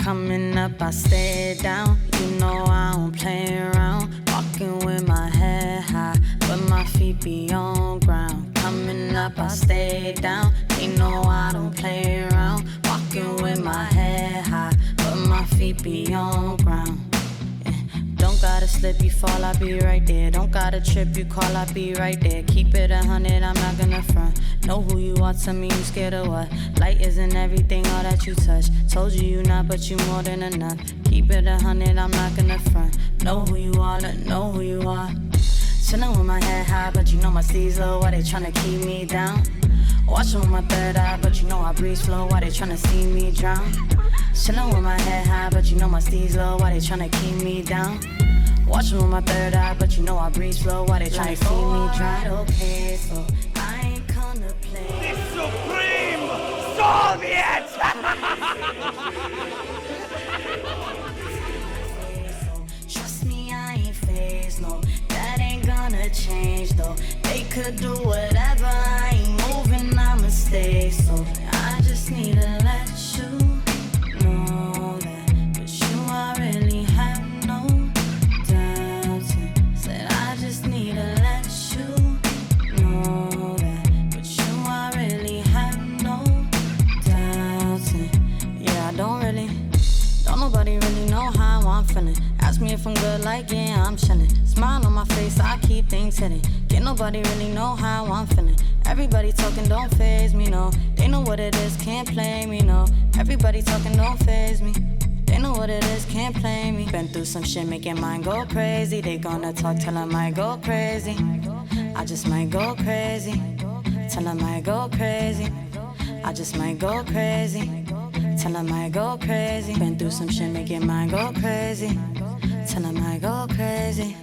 Coming up, I stay down. You know I don't play around. Walking with my head high, but my feet be on ground. Coming up, I stay down. You know I don't play around. Walking with my head high, but my feet be on ground. Don't gotta slip, you fall, I be right there. Don't gotta trip, you call, I be right there. Keep it 100, I'm not gonna front. Know who you are, tell me you scared of what. Light isn't everything, all that you touch. Told you you not, but you more than enough. Keep it 100, I'm not gonna front. Know who you are, know who you are. Chillin' with my head high, but you know my sleeves low. Why they tryna keep me down? Watchin' with my third eye, but you know I breeze flow. Why they tryna see me drown? Chillin' with my head high, but you know my sleeves low. Why they tryna keep me down? Watchin' with my third eye, but you know I breeze flow. Why they tryna see me drown? Okay, so I ain't gonna play. The Supreme Soviet! Trust me, I ain't phased, no. That ain't gonna change, though. They could do whatever, I ain't moving, I'ma stay. So I just need to let you know that with you I really have no doubts. Said I just need to let you know that with you I really have no doubts. Yeah, don't nobody really know how I'm feeling. Ask me if I'm good, like yeah, I'm chillin'. Smile on my face, I keep things hidden. Can't nobody really know how I'm feeling. Everybody talking don't faze me, no. They know what it is, can't play me, no. Everybody talking don't faze me. They know what it is, can't play me. Been through some shit, making mine go crazy. They gonna talk till I might go crazy. I just might go crazy. Till I might go crazy. I just might go crazy. Till I might go crazy. Been through some shit, making mine go crazy. Till I might go crazy.